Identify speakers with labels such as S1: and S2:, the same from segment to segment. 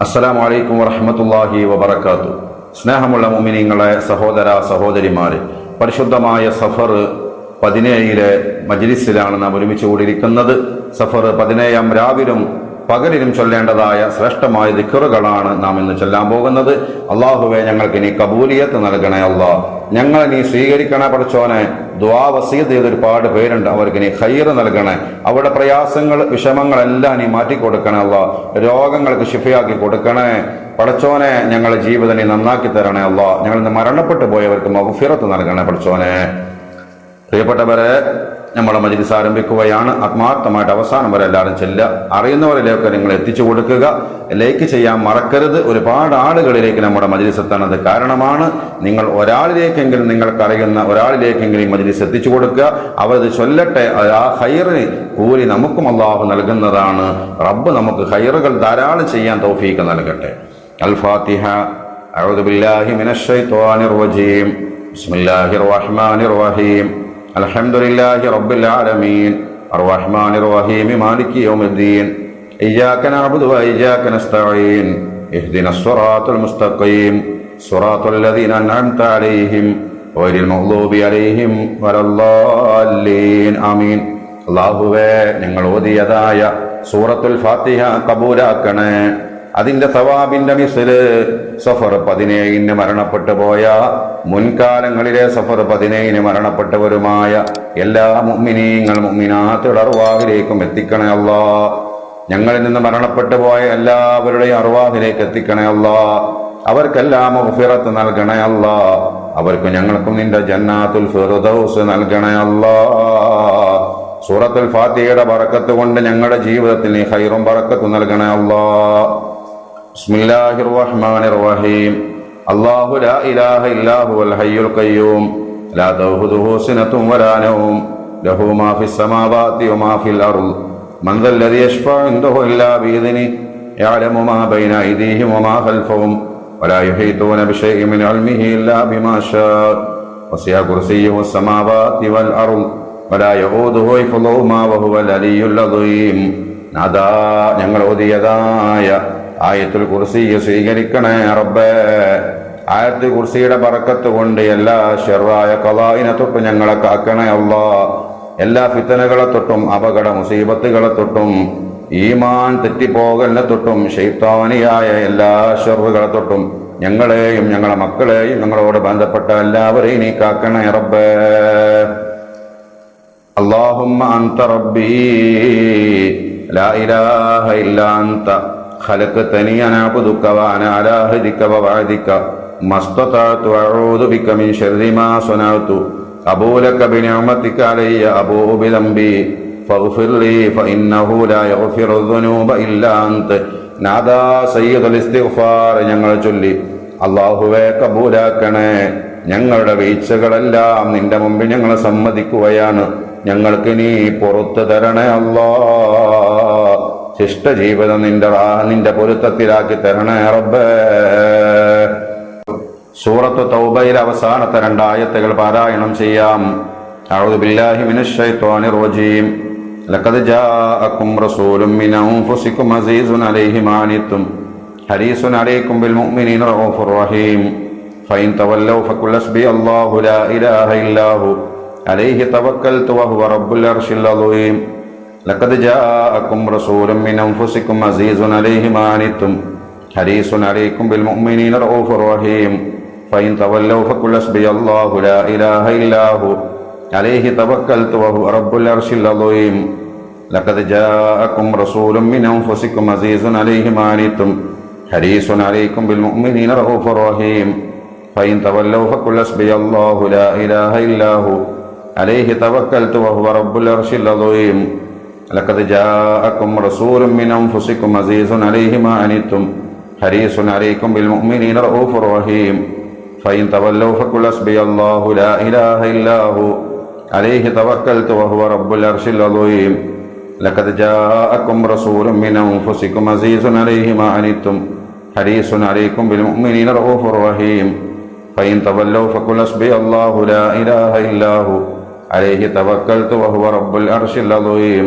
S1: അസ്സലാമു അലൈക്കും വറഹ്മത്തുള്ളാഹി വബറകാതുഹു. സ്നേഹമുള്ള മുഅ്മിനീങ്ങളെ, സഹോദര സഹോദരിമാരെ, പരിശുദ്ധമായ സഫർ 17 മജ്ലിസിലാണ് നാം ഒരുമിച്ച് കൂടിയിരിക്കുന്നത്. സഫർ 17 രാവിലും പകലിലും ചൊല്ലേണ്ടതായ ശ്രേഷ്ഠമായ ദിക്റുകളാണ് നാം ഇന്ന് ചൊല്ലാൻ പോകുന്നത്. അള്ളാഹുവെ, ഞങ്ങൾക്ക് നീ കബൂലിയത്ത് നൽകണേ. അള്ളാഹ്, ഞങ്ങളെ നീ സ്വീകരിക്കണേ. പഠിച്ചോനെ, ദുആ വസീയത്ത് ചെയ്ത് ഒരുപാട് പേരുണ്ട്, അവർക്ക് നീ ഖൈറ് നൽകണേ. അവരുടെ പ്രയാസങ്ങൾ വിഷമങ്ങളെല്ലാം നീ മാറ്റിക്കൊടുക്കണേ. അള്ളാഹ്, രോഗങ്ങൾക്ക് ശിഫയാക്കി കൊടുക്കണേ. പഠിച്ചോനെ, ഞങ്ങളുടെ ജീവിതം നീ നന്നാക്കി തരണേ. അള്ളാഹ്, ഞങ്ങൾ ഇന്ന് മരണപ്പെട്ടു പോയവർക്ക് മഗ്ഫിറത്ത് നൽകണേ. പഠിച്ചോനെ, പ്രിയപ്പെട്ടവരെ, നമ്മുടെ മജ്ലിസ് ആരംഭിക്കുകയാണ്. ആത്മാർത്ഥമായിട്ട് അവസാനം വരെ എല്ലാവരും ചെല്ലുക. അറിയുന്നവരിലേക്ക് നിങ്ങൾ എത്തിച്ചു കൊടുക്കുക. ലൈക്ക് ചെയ്യാൻ മറക്കരുത്. ഒരുപാട് ആളുകളിലേക്ക് നമ്മുടെ മജ്ലിസ് എത്തുന്നത് കാരണമാണ്. നിങ്ങൾ ഒരാളിലേക്കെങ്കിലും, നിങ്ങൾക്കറിയുന്ന ഒരാളിലേക്കെങ്കിലും ഈ മജ്ലിസ് എത്തിച്ചു കൊടുക്കുക. അവരത് ചൊല്ലട്ടെ. ആ ഖൈറിന് കൂലി നമുക്കും അല്ലാഹു നൽകുന്നതാണ്. റബ്ബ് നമുക്ക് ഖൈറുകൾ ധാരാളം ചെയ്യാൻ തൗഫീഖ് നൽകട്ടെ. അൽ ഫാത്തിഹ. അഊദു ബില്ലാഹി മിനശ് ശൈത്വാനിർ റജീം. ബിസ്മില്ലാഹിർ റഹ്മാനിർ റഹീം. അൽഹംദുലില്ലാഹി റബ്ബിൽ ആലമീൻ. അർറഹ്മാനിർ റഹീം. മാലികി യൗമിദ്ദീൻ. ഇയ്യാക നഅ്ബുദു വ ഇയ്യാക നസ്തഈൻ. ഇഹ്ദിനസ് സിറാത്തൽ മുസ്തഖീം. സിറാത്തൽ ലദീന അൻഅംത അലൈഹിം ഗൈറിൽ മഗ്ദൂബി അലൈഹിം വലദ്ദാല്ലീൻ. ആമീൻ. അല്ലാഹുവേ, ഞങ്ങൾ ഓതിയതായ സൂറത്തുൽ ഫാത്തിഹ കബൂലാക്കണേ. അതിന്റെ സവാബിന്റെ മിസ്ല് സഫർ 17 മരണപ്പെട്ടു പോയ, മുൻകാലങ്ങളിലെ സഫർ 17 മരണപ്പെട്ടവരുമായ എല്ലാ മുഅ്മിനീങ്ങൾ മുഅ്മിനാത്തുകളുടെ അർവാഹിലേക്കും എത്തിക്കണേ. അല്ലാഹ്, ഞങ്ങളിൽ നിന്ന് മരണപ്പെട്ടു പോയ എല്ലാവരുടെയും അർവാഹിലേക്ക് എത്തിക്കണേ. അല്ലാഹ്, അവർക്കെല്ലാം മഗ്ഫിറത്ത് നൽകണേ. അല്ലാഹ്, അവർക്കും ഞങ്ങൾക്കും നിന്റെ ജന്നാത്തുൽ ഫിർദൗസ് നൽകണേ. അല്ലാഹ്, സൂറത്തുൽ ഫാത്തിഹയുടെ ബറക്കത്ത് കൊണ്ട് ഞങ്ങളുടെ ജീവിതത്തിൽ നീ ഖൈറും ബറക്കത്തും നൽകണേ. അല്ലാഹ്. ബിസ്മില്ലാഹിർ റഹ്മാനിർ റഹീം. അല്ലാഹു ലാ ഇലാഹ ഇല്ലാ ഹുവൽ ഹയ്യുൽ ഖയ്യൂം ലാ തഅഖുദുഹു സിനത്തും വലാ നൗം ലഹു മാ ഫിസ് സമാവാതി വമാ ഫിൽ അർദ് മൻ ദല്ലദീ യശ്ഫഉ ഇൻദഹു ഇല്ലാ ബിഇദ്നിഹി യഅലമു മാ ബൈന അയ്ദീഹിം വമാ ഖൽഫഹും വലാ യുഹീതൂന ബിശൈഇൻ മിൻ ഇൽമിഹി ഇല്ലാ ബിമാ ശാഅ വസിഅ കുർസിയ്യുഹു സമാവാതി വൽ അർദ് വലാ യഊദുഹു ഹിഫ്ളുഹുമാ വഹുവൽ അലിയ്യുൽ അദീം. നാദാ, ഞങ്ങൾ ഓതിയതായ ആയത്തുൽ കുർസി സ്വീകരിക്കണേ റബ്ബേ. ആയത്തുൽ കുർസിയുടെ ബറക്കത്ത് കൊണ്ട് എല്ലാ ശർറായ ഖളാഇനെ തൊട്ട് ഞങ്ങളെ കാക്കണേ. അല്ലാഹ്, എല്ലാ ഫിത്തനകളെ തൊട്ടും അപകട മുസീബത്തുകളെ തൊട്ടും ഈമാൻ തെറ്റിപ്പോകലിനെ തൊട്ടും ശൈത്താനിയായ എല്ലാ ശർറുകളെ തൊട്ടും ഞങ്ങളെയും ഞങ്ങളെ മക്കളെയും ഞങ്ങളോട് ബന്ധപ്പെട്ട എല്ലാവരെയും നീ കാക്കണേ റബ്ബേ. അല്ലാഹുമ്മ അൻത റബ്ബീ ലാ ഇലാഹ ഇല്ലാ അൻത ഖലഖ്തനി അന അബ്ദുക വ അന അലാ അഹ്ദിക വ വഅദിക മസ്തതഅതു അഊദു ബിക മിൻ ശർരി മാ സനഅതു അബൂ ലക ബിനിഅമതിക അലയ്യ അബൂ ബിദംബി ഫഗ്ഫിർ ലീ ഫഇന്നഹു ലാ യഗ്ഫിറു ദുനൂബ ഇല്ലാ അൻത. നാദാ സയ്യിദുൽ ഇസ്തിഗ്ഫാർ ഞങ്ങൾ ചൊല്ലി അല്ലാഹുവേ കബൂലാക്കണേ. ഞങ്ങളുടെ വീഴ്ചകളെല്ലാം നിന്റെ മുമ്പിൽ ഞങ്ങൾ സമ്മതിക്കുകയാണ്. ഞങ്ങൾക്ക് നീ പുറത്തു തരണേ. അല്ലാഹ്, ശിഷ്ട ജീവിതം നിന്റെ പൊരുത്തത്തിലാക്കി തരണേ റബ്ബേ. സൂറത്ത് തൗബയിലെ അവസാനത്തെ 2 ആയത്തുകൾ പാരായണം ചെയ്യാം. അഊദു ബില്ലാഹി മിനശ് ശൈത്വാനിർ റജീം. ലഖദ് ജാഅകും റസൂലുൻ മിൻ അൻഫുസികും അസീസുൻ അലൈഹി മാ അനിത്തും ഹരീസുൻ അലൈക്കും ബിൽ മുഅ്മിനീന റഊഫുർ റഹീം. ഫഇൻ തവല്ലൗ ഫഖുൽ ഹസ്ബി അല്ലാഹു ലാ ഇലാഹ ഇല്ലാ ഹു അലൈഹി തവക്കൽതു വഹുവ റബ്ബുൽ അർശിൽ അദീം. ലഖദ് ജാഅകും റസൂലുൻ മിൻ അൻഫുസികും അസീസുൻ അലൈഹി മാ അനിത്തും ഹരീസുൻ അലൈക്കും ബിൽ മുഅ്മിനീന റഊഫുർ റഹീം. ഫഇൻ തവല്ലൗ ഫഖുൽ ഹസ്ബി അല്ലാഹു ലാ ഇലാഹ ഇല്ലാ ഹു അലൈഹി തവക്കൽതു വഹുവ റബ്ബുൽ അർശിൽ അദീം. ലഖദ് ജാഅകും റസൂലുൻ മിൻ അൻഫുസികും അസീസുൻ അലൈഹി മാ അനിത്തും ഹരീസുൻ അലൈക്കും ബിൽ മുഅ്മിനീന റഊഫുർ റഹീം. ഫഇൻ തവല്ലൗ ഫഖുൽ ഹസ്ബി അല്ലാഹു ലാ ഇലാഹ ഇല്ലാ ഹു അലൈഹി തവക്കൽതു വഹുവ റബ്ബുൽ അർശിൽ അദീം. لقد جاءكم رسول من أنفسكم عزيز عليه ما عنتم حريص عليكم بالمؤمنين رؤوف رحيم فإن تولوا فقل حسبي الله لا إله إلا هو عليه توكلت وهو رب العرش العظيم. لقد جاءكم رسول من أنفسكم عزيز عليه ما عنتم حريص عليكم بالمؤمنين رؤوف رحيم فإن تولوا فقل حسبي الله لا إله إلا هو عليه توكلت وهو رب العرش العظيم.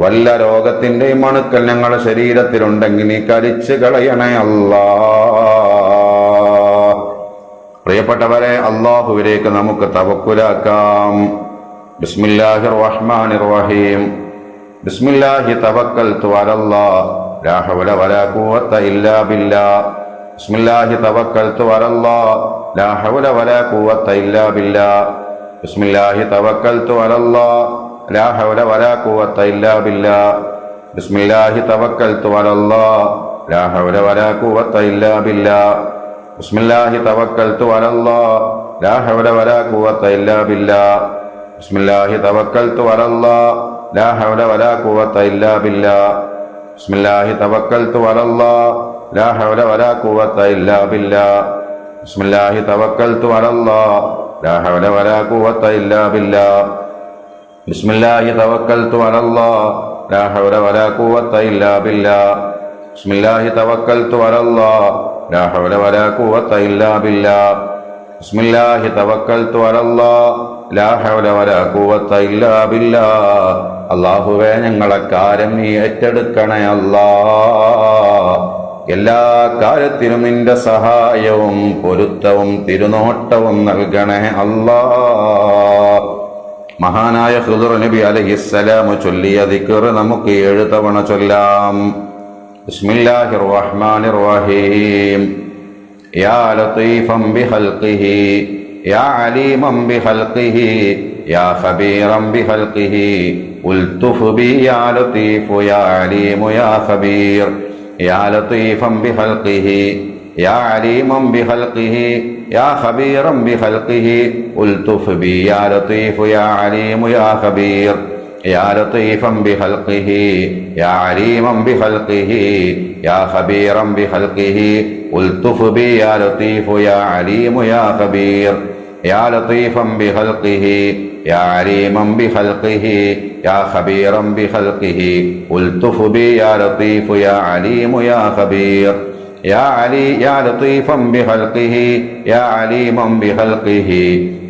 S1: വല്ല രോഗത്തിന്റെയും അണുക്കൾ ഞങ്ങളുടെ ശരീരത്തിലുണ്ടെങ്കിൽ നീ കരിച്ചു കളയണേ അല്ലാ. പ്രിയപ്പെട്ടവരെ, അള്ളാഹുവിലേക്ക് നമുക്ക് തവക്കുലാക്കാം. ബിസ്മില്ലാഹിർ റഹ്മാനിർ റഹീം. ബിസ്മില്ലാഹി തവക്കൽതു അലല്ലാഹ് ലാ ഹൗല വലാ ഖുവത ഇല്ലാ ബില്ലാഹ്. ബിസ്മില്ലാഹി തവക്കൽതു അലല്ലാഹ് ലാ ഹൗല വലാ ഖുവത ഇല്ലാ ബില്ലാഹ്. ബിസ്മില്ലാഹി തവക്കൽതു അലല്ലാഹ് ലാ ഹൗല വലാ ഖുവത ഇല്ലാ ബില്ലാഹ്. ബിസ്മില്ലാഹി തവക്കൽതു അലല്ലാഹ് ലാ ഹൗല വലാ ഖുവത ഇല്ലാ ബില്ലാഹ്. ബിസ്മില്ലാഹി തവക്കൽതു അലല്ലാഹ് ലാ ഹൗല വലാ ഖുവത ഇല്ലാ ബില്ലാഹ്. ബിസ്മില്ലാഹി തവക്കൽതു അലല്ലാഹ് ലാ ഹൗല വലാ ഖുവത ഇല്ലാ ബില്ലാഹ്. ബിസ്മില്ലാഹി തവക്കൽതു അലല്ലാഹ് ലാ ഹൗല വലാ ഖുവത ഇല്ലാ ബില്ലാഹ്. ബിസ്മില്ലാഹി തവക്കൽതു അലല്ലാഹ് ലാ ഹൗല വലാ ഖുവത ഇല്ലാ ബില്ലാഹ്. ബിസ്മില്ലാഹി തവക്കൽതു അലല്ലാഹ് ലാ ഹൗല വലാ ഖുവത ഇല്ലാ ബില്ലാഹ്. ബിസ്മില്ലാഹി തവക്കൽതു അലല്ലാഹ് ലാ ഹൗല വലാ ഖുവത ഇല്ലാ ബില്ലാഹ്. ബിസ്മില്ലാഹി തവക്കൽതു അലല്ലാഹ് ലാ ഹൗല വലാ ഖുവത ഇല്ലാ ബില്ലാഹ്. അല്ലാഹുവേ, ഞങ്ങളെ കാര്യം നീ ഏറ്റെടുക്കണേ അല്ലാ. എല്ലാ കാര്യത്തിനും നിന്റെ സഹായവും പൊരുത്തവും തിരുനോട്ടവും നൽകണേ അല്ലാ. മഹാനായ ഖുദ്ർ നബി അലൈഹിസ്സലാം ചൊല്ലിയ ദിക്ർ നമുക്ക് 7 തവണ ചൊല്ലാം. ബിസ്മില്ലാഹിർ റഹ്മാനിർ റഹീം. യാ ലതീഫൻ ബിഖൽഖിഹി യാ അലീമൻ ബിഖൽഖിഹി യാ ഖബീറൻ ബിഖൽഖിഹി ഉൽതുഫ് ബി യാ ലതീഫു യാ അലീമു യാ ഖബീർ. യാ ലതീഫൻ ബിഖൽഖിഹി യാ അലീമൻ ബിഖൽഖിഹി യാ ഖബീറൻ ബിഖൽഖിഹി ഉൽതുഫ് ബി യാ ലതീഫു യാ അലീമു യാ ഖബീർ. യാ ലതീഫൻ ബിഖൽഖിഹി യാ അലീമൻ ബിഖൽഖിഹി യാ ഖബീറൻ ബിഖൽഖിഹി ഉൽതുഫ് ബി യാ ലതീഫു യാ അലീമു യാ ഖബീർ. യാ ലതീഫൻ ബിഖൽഖിഹി യാ അലീമൻ ബിഖൽഖിഹി യാ ഖബീറൻ ബിഖൽഖിഹി ഉൽതുഫ് ബി യാ ലതീഫു യാ അലീമു യാ ഖബീർ. യാ ലതീഫൻ ബിഖൽഖിഹി യാ അലീമൻ ബിഖൽഖിഹി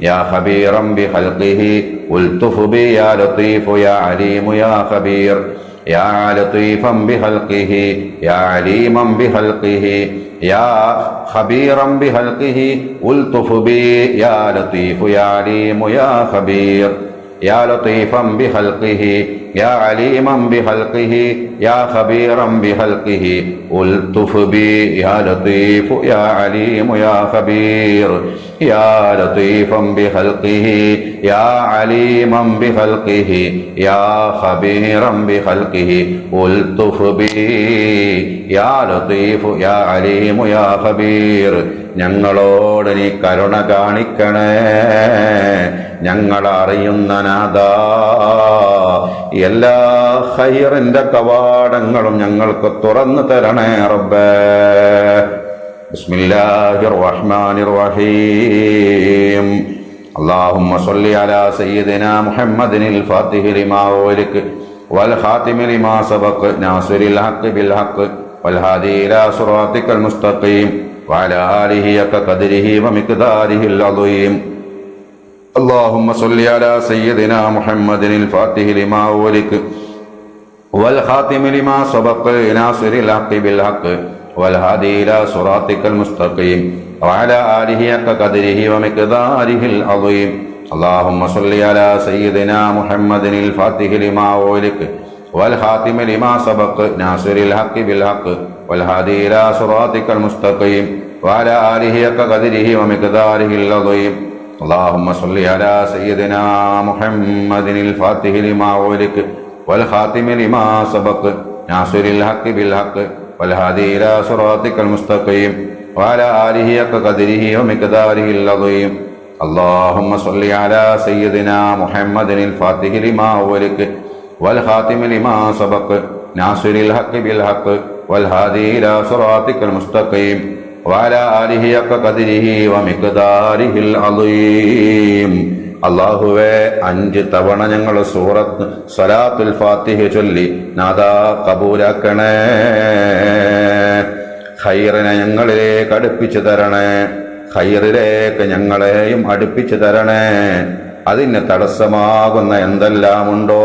S1: യാ ഖബീറൻ ബിഖൽഖിഹി ഉൽതുഫ് ബി യാ ലതീഫു യാ അലീമു യാ ഖബീർ. യാ ലതീഫൻ ബിഖൽഖിഹി യാ അലീമൻ ബിഖൽഖിഹി യാ ഖബീറൻ ബിഖൽഖിഹി ഉൽതുഫ് ബി യാ ലതീഫു യാ അലീമു യാ ഖബീർ. യാ ലതീഫൻ ബിഖൽഖിഹി യാ അലീമൻ ബിഖൽഖിഹി യാ ഖബീറൻ ബിഖൽഖിഹി ഉൽതുഫ് ബി യാ ലതീഫു യാ അലീമു യാ ഖബീർ. യാ ലതീഫൻ ബിഖൽഖിഹി യാ അലീമൻ ബിഖൽഖിഹി യാ ഖബീറൻ ബിഖൽഖിഹി ഉൽതുഫ് ബി യാ ലതീഫു യാ അലീമു യാ ഖബീർ. ഞങ്ങളോട് നീ കരുണ കാണിക്കണേ, ഞങ്ങളറിയുന്ന നാഥാ. എല്ലാ ഖൈറിന്റെ കവാടങ്ങളും ഞങ്ങൾക്ക് തുറന്നു തരണേ റബ്ബേ. ബിസ്മില്ലാഹിർ റഹ്മാനിർ റഹീം. اللهم صل على سيدنا محمد الفاتح لما أغلق والخاتم لما سبق ناصر الحق بالحق والهادي إلى صراطك المستقيم وعلى آله حق قدره ومقداره العظيم. اللهم صل على سيدنا محمد الفاتح لما أغلق والخاتم لما سبق ناصر الحق بالحق والهادي إلى صراطك المستقيم وعلى آله حق قدره ومقداره العظيم. اللهم صل على سيدنا محمد الفاتح لما أغلق والخاتم لما سبق ناصر الحق بالحق والهادي إلى صراطك المستقيم وعلى آله حق قدره ومقداره العظيم. اللهم صل على سيدنا محمد الفاتح لما أغلق والخاتم لما سبق ناصر الحق بالحق والهادي إلى صراطك المستقيم وعلى آله حق قدره ومقداره العظيم. اللهم صل على سيدنا محمد الفاتح لما أغلق والخاتم لما سبق ناصر الحق بالحق والهادي إلى صراطك المستقيم وعلى آله حق قدره ومقداره العظيم. അല്ലാഹുവേ, 5 തവണ ഞങ്ങൾ സൂറത്ത് സലാത്തുൽ ഫാത്തിഹ ചൊല്ലി നാദാ കബൂലാക്കണേ. ഖൈറിനെ ഞങ്ങളിലേക്ക് അടുപ്പിച്ചു തരണേ, ഖൈറിലേക്ക് ഞങ്ങളെയും അടുപ്പിച്ചു തരണേ. അതിന് തടസ്സമാകുന്ന എന്തെല്ലാമുണ്ടോ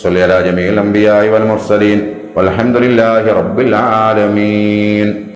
S1: സ്വല്ലി അലാ ജമീഇൽ അംബിയാഇ വൽ മുർസലീൻ വൽഹംദുലില്ലാഹി റബ്ബിൽ ആലമീൻ.